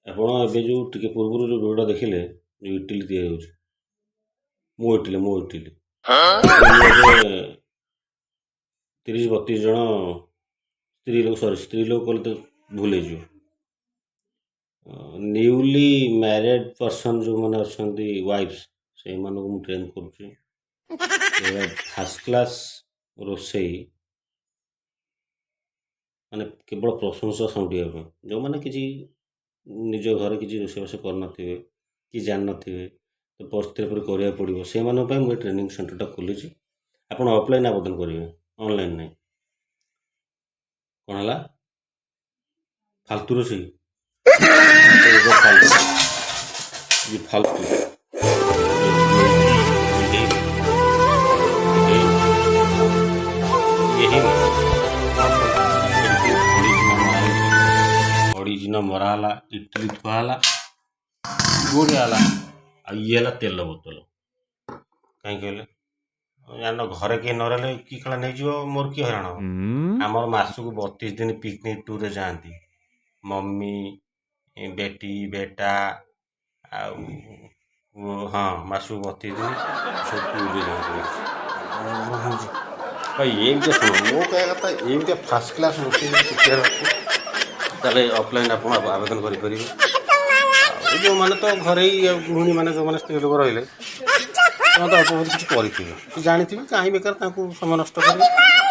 ଆପଣ ଏବେ ଯେଉଁ ଟିକେ ପୂର୍ବରୁ ଯେଉଁ ଭିଡ଼ିଓଟା ଦେଖିଲେ ଯେଉଁ ଇଟିଲି ତିଆରି ହେଉଛି ମୋ ଇଟିଲି ମୁଁ ଏବେ 30-32 ଜଣ ସ୍ତ୍ରୀ ଲୋକ କଲେ ତ ଭୁଲ ହେଇଯିବ। ନ୍ୟୁଲି ମ୍ୟାରେଡ୍ ପର୍ସନ୍ ଯେଉଁମାନେ ଅଛନ୍ତି ୱାଇଫ୍ସ ସେଇମାନଙ୍କୁ ମୁଁ ଟ୍ରେନ୍ କରୁଛି। ଫାର୍ଷ୍ଟ କ୍ଲାସ୍ ରୋଷେଇ ମାନେ କେବଳ ପ୍ରଶଂସା ଶୁଣିବା ପାଇଁ, ଯେଉଁମାନେ କିଛି ନିଜ ଘରେ କିଛି ରୋଷେଇବାସ କରିନଥିବେ କି ଜାଣିନଥିବେ ତ ପରିସ୍ଥିତି ପରେ କରିବାକୁ ପଡ଼ିବ, ସେମାନଙ୍କ ପାଇଁ ମୁଁ ଏ ଟ୍ରେନିଂ ସେଣ୍ଟରଟା ଖୋଲିଛି। ଆପଣ ଅଫଲାଇନ୍ ଆବେଦନ କରିବେ, ଅନଲାଇନ୍ ନାହିଁ। କ'ଣ ହେଲା? ଫାଲତୁ ରୋଷେଇ फालतू ଅଡ଼ିଜିନ ମରା ହେଲା, ଇଟିଲି ଥୁଆ ହେଲା, ଗୋଳିଆ ହେଲା, ଆଉ ଇଏ ହେଲା ତେଲ ବୋତଲ। କାହିଁକି କହିଲେ? ଜାଣିନ ଘରେ କେହି ନ ରହିଲେ କି ଖେଳ ନେଇଯିବ, ମୋର କି ହଇରାଣ ହେବ। ଆମର ମାସକୁ 32 ଦିନ ପିକନିକ୍ ଟୁର୍ରେ ଯାଆନ୍ତି, ମମି, ବେଟି, ବେଟା ଆଉ ହଁ ମାସକୁ 32 ଦିନ ସବୁ ଟୁର୍ରେ ଯାଆନ୍ତି। ଏମିତିଆ ଶୁଣ, ମୋ କହିବା କଥା ଏମିତିଆ ଫାର୍ଷ୍ଟ କ୍ଲାସ୍ ରୋଷେଇ ଶିଖିବାର ଅଛି ତାହେଲେ ଅଫଲାଇନ୍ ଆପଣ ଆବେଦନ କରିପାରିବେ। ଆଉ ଯେଉଁମାନେ ତ ଘରେଇ ଗୃହିଣୀମାନେ ଯେଉଁମାନେ ସ୍ତ୍ରୀ ଲୋକ ରହିଲେ ସେମାନେ ତ ଅଳ୍ପ ବହୁତ କିଛି କରିଥିବେ, ସେ ଜାଣିଥିବେ, କାହିଁ ବେକାର ତାଙ୍କୁ ସମୟ ନଷ୍ଟ କରିବେ।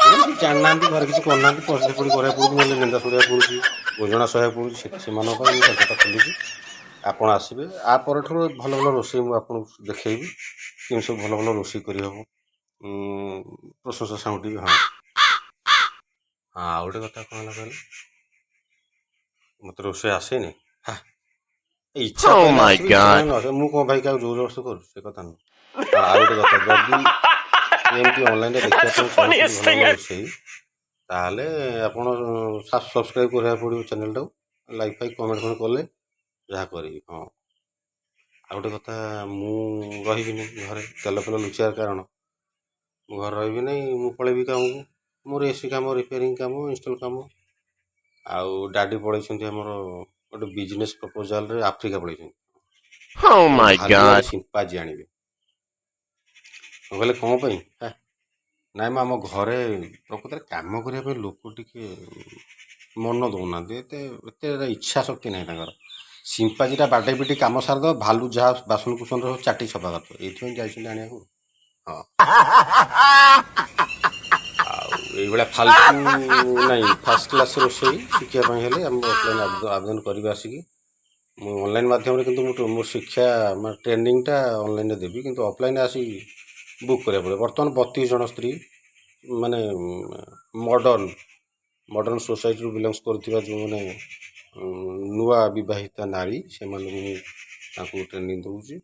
କିଛି ଜାଣିନାହାନ୍ତି, ଘରେ କିଛି କରୁନାହାନ୍ତି, ପରିସ୍ଥିତି ପଡ଼ି କରିବାକୁ ପଡ଼ୁଛି, ନହେଲେ ନିନ୍ଦା ଶୁଣିବାକୁ ପଡ଼ୁଛି, ବୁଝଣା ସହିବାକୁ ପଡ଼ୁଛି, ସେମାନଙ୍କ ପାଇଁ ମୁଁ ସେଣ୍ଟରଟା ଖୋଲିଛି। ଆପଣ ଆସିବେ, ଆ ପରଠାରୁ ଭଲ ଭଲ ରୋଷେଇ ମୁଁ ଆପଣଙ୍କୁ ଦେଖେଇବି, କେମିତି ସବୁ ଭଲ ଭଲ ରୋଷେଇ କରିହେବ, ପ୍ରଶଂସା ସାଉଁଟିବି। ହଁ ଆଉ ଗୋଟେ କଥା କ'ଣ ହେଲା କହିଲେ, ମୋତେ ରୋଷେଇ ଆସେନି, ଇଚ୍ଛା ପାଇଲେ ଆସିବି, ଇଚ୍ଛା ପାଇଲେ ନ ଆସିବ। ମୁଁ କ'ଣ ଭାଇ କାହାକୁ ଜୋର ଜବରଦସ୍ତ କରୁଛି, ସେ କଥା ନୁହଁ। ଆଉ ଗୋଟେ କଥା, ଯଦି ଏମିତି ଅନଲାଇନ୍ରେ ଦେଖିବା ପାଇଁ ଚାହୁଁଛନ୍ତି ଭଲ ଭଲ ରୋଷେଇ, ତାହେଲେ ଆପଣ ସବସ୍କ୍ରାଇବ୍ କରିବାକୁ ପଡ଼ିବ ଚ୍ୟାନେଲ୍ଟାକୁ, ଲାଇକ୍ ଫାଇକ୍ କମେଣ୍ଟ କଲେ ଯାହା କରିବି। ହଁ ଆଉ ଗୋଟେ କଥା, ମୁଁ ରହିବିନି ଘରେ, ତେଲ ଫେଲ ଲୁଚିବାର କାରଣ ମୁଁ ଘରେ ରହିବିନି, ମୁଁ ପଳେଇବି କାମକୁ, ମୋର ଏସି କାମ, ରିପେୟାରିଂ କାମ, ଇନଷ୍ଟଲ୍ କାମ। ଆଉ ଡାଡ଼ି ପଳେଇଛନ୍ତି ଆମର ଗୋଟେ ବିଜନେସ୍ ପ୍ରପୋଜାଲ୍ରେ ଆଫ୍ରିକା ପଳେଇଛନ୍ତି, ସିମ୍ପାଜି ଆଣିବେ। ମୁଁ କହିଲେ କ'ଣ ପାଇଁ? ନାଇଁ ମ ଆମ ଘରେ ପ୍ରକୃତରେ କାମ କରିବା ପାଇଁ ଲୋକ ଟିକେ ମନ ଦେଉନାହାନ୍ତି, ଏତେ ଇଚ୍ଛା ଶକ୍ତି ନାହିଁ ତାଙ୍କର। ସିମ୍ପାଜିଟା ବାଡ଼େଇ ପିଟି କାମ ସାରିଦେବ, ଭାଲୁ ଯାହା ବାସନ କୁସନ ସବୁ ଚାଟି ସଫା କରିଦେବ, ଏଇଥିପାଇଁ ଯାଇଛନ୍ତି ଆଣିବାକୁ। ହଁ ଆଉ ଏଇଭଳିଆ ଫାଲତୁ ନାହିଁ, ଫାର୍ଷ୍ଟ କ୍ଲାସ୍ ରୋଷେଇ ଶିଖିବା ପାଇଁ ହେଲେ ଆମେ ଅଫଲାଇନ୍ ଆବେଦନ କରିବେ ଆସିକି। ମୁଁ ଅନଲାଇନ୍ ମାଧ୍ୟମରେ କିନ୍ତୁ ମୋ ଶିକ୍ଷା ମାନେ ଟ୍ରେନିଂଟା ଅନଲାଇନ୍ରେ ଦେବି, କିନ୍ତୁ ଅଫଲାଇନ୍ ଆସି ବୁକ୍ କରିବାକୁ ପଡ଼ିବ। ବର୍ତ୍ତମାନ 32 ଜଣ ସ୍ତ୍ରୀ ମାନେ ମଡ଼ର୍ଣ୍ଣ ସୋସାଇଟିରୁ ବିଲଙ୍ଗସ୍ କରୁଥିବା ଯେଉଁମାନେ ନୂଆ ବିବାହିତା ନାରୀ, ସେମାନଙ୍କୁ ମୁଁ ତାଙ୍କୁ ଟ୍ରେନିଂ ଦେଉଛି।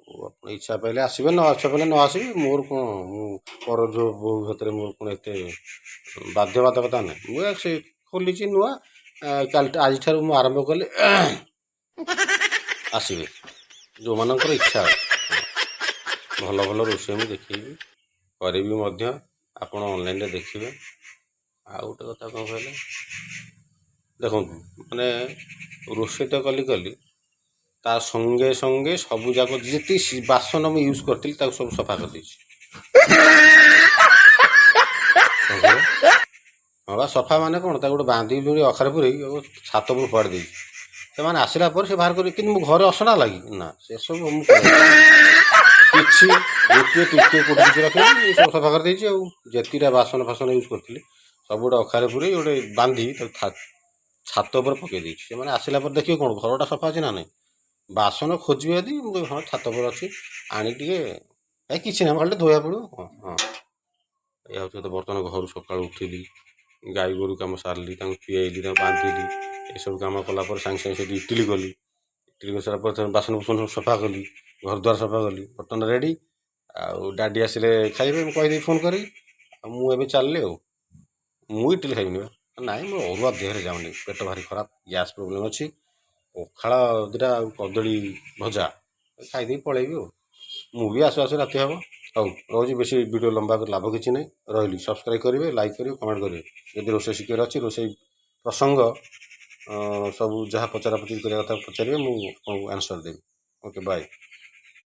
ଆଉ ଆପଣ ଇଚ୍ଛା ପାଇଲେ ଆସିବେ, ନ ଇଚ୍ଛା ପାଇଲେ ନ ଆସିବେ, ମୋର କ'ଣ, ମୁଁ ପର ଯୋଉ ବୋଉ ଭିତରେ ମୋର କ'ଣ ଏତେ ବାଧ୍ୟବାଧକତା ନାହିଁ। ମୁଁ ସେ ଖୋଲିଛି ନୂଆ, ଆଜିଠାରୁ ମୁଁ ଆରମ୍ଭ କଲି, ଆସିବେ ଯେଉଁମାନଙ୍କର ଇଚ୍ଛା ଅଛି। ଭଲ ଭଲ ରୋଷେଇ ମୁଁ ଦେଖେଇବି, କରିବି ମଧ୍ୟ, ଆପଣ ଅନଲାଇନ୍ରେ ଦେଖିବେ। ଆଉ ଗୋଟେ କଥା କ'ଣ କହିଲେ, ଦେଖନ୍ତୁ ମାନେ ରୋଷେଇ ତ କଲି ତା ସଙ୍ଗେ ସଙ୍ଗେ ସବୁ ଯାକ ଯେତିକି ବାସନ ମୁଁ ୟୁଜ୍ କରିଥିଲି ତାକୁ ସବୁ ସଫା କରିଦେଇଛି। ହଁ ବା, ସଫା ମାନେ କ'ଣ, ତାକୁ ଗୋଟେ ବାନ୍ଧିକି ଅଖାରେ ପୁରେଇ ଛାତ ଉପରୁ ଫୋପାଡ଼ି ଦେଇଛି। ସେମାନେ ଆସିଲା ପରେ ସେ ବାହାର କରିବେ, କିନ୍ତୁ ମୁଁ ଘରେ ଅସନା ଲାଗି ନା, ସେସବୁ ମୁଁ କିଛି ଗୋଟିଏ ଟିକେ କୋଉଠି କିଛି ରଖିନି, ସବୁ ସଫା କରିଦେଇଛି। ଆଉ ଯେତିକିଟା ବାସନ ଫାସନ ୟୁଜ୍ କରିଥିଲି ସବୁ ଗୋଟେ ଅଖାରେ ପୁରେଇ ଗୋଟେ ବାନ୍ଧି ତାକୁ ଛାତ ଉପରେ ପକେଇ ଦେଇଛି। ସେମାନେ ଆସିଲା ପରେ ଦେଖିବେ କ'ଣ, ଘରଟା ସଫା ଅଛି ନା ନାହିଁ, ବାସନ ଖୋଜିବେ ଯଦି ମୁଁ କହିବି ହଁ ଛାତ ଉପରେ ଅଛି, ଆଣି ଟିକେ କିଛି ନାହିଁ, ଖାଲି ଧୋଇବାକୁ ପଡ଼ିବ। ହଁ ଏଇ ହେଉଛି ତ। ବର୍ତ୍ତମାନ ଘରୁ ସକାଳୁ ଉଠିଲି, ଗାଈ ଗୋରୁ କାମ ସାରିଲି, ତାଙ୍କୁ ପିଆଇଲି, ତାଙ୍କୁ ବାନ୍ଧିଲି, ଏସବୁ କାମ କଲା ପରେ ସାଙ୍ଗେ ସାଙ୍ଗେ ସେଠି ଇଟିଲି କଲି। ଇଟିଲି କରିସାରିଲା ପରେ ବାସନ କୁସନ ସଫା କଲି, ଘର ଦ୍ୱାର ସଫା କଲି, ବର୍ତ୍ତମାନ ରେଡ଼ି। ଆଉ ଡାଡ଼ି ଆସିଲେ ଖାଇବେ, ମୁଁ କହିଦେବି ଫୋନ୍ କରି। ଆଉ ମୁଁ ଏବେ ଚାଲିଲି। ଆଉ ମୁଁ ଇଟିଲି ଖାଇବିନି ବା, ନାଇଁ ମୋ ଅରୁଆ ଦେହରେ ଯାଉନି, ପେଟ ଭାରି ଖରାପ, ଗ୍ୟାସ୍ ପ୍ରୋବ୍ଲେମ୍ ଅଛି। ପଖାଳ ଦୁଇଟା ଆଉ କଦଳୀ ଭଜା ଖାଇଦେଇ ପଳେଇବି। ଆଉ ମୁଁ ବି ଆସୁ ଆସୁ ରାତି ହେବ। ହଉ ରହୁଛି, ବେଶୀ ଭିଡ଼ିଓ ଲମ୍ବା ଲାଭ କିଛି ନାହିଁ, ରହିଲି। ସବସ୍କ୍ରାଇବ୍ କରିବେ, ଲାଇକ୍ କରିବେ, କମେଣ୍ଟ କରିବେ। ଯଦି ରୋଷେଇ ଶିଖିବାର ଅଛି, ରୋଷେଇ ପ୍ରସଙ୍ଗ ସବୁ ଯାହା ପଚରା ପଚରି କରିବା କଥା ପଚାରିବେ, ମୁଁ ଆପଣଙ୍କୁ ଆନ୍ସର୍ ଦେବି। Okay bye.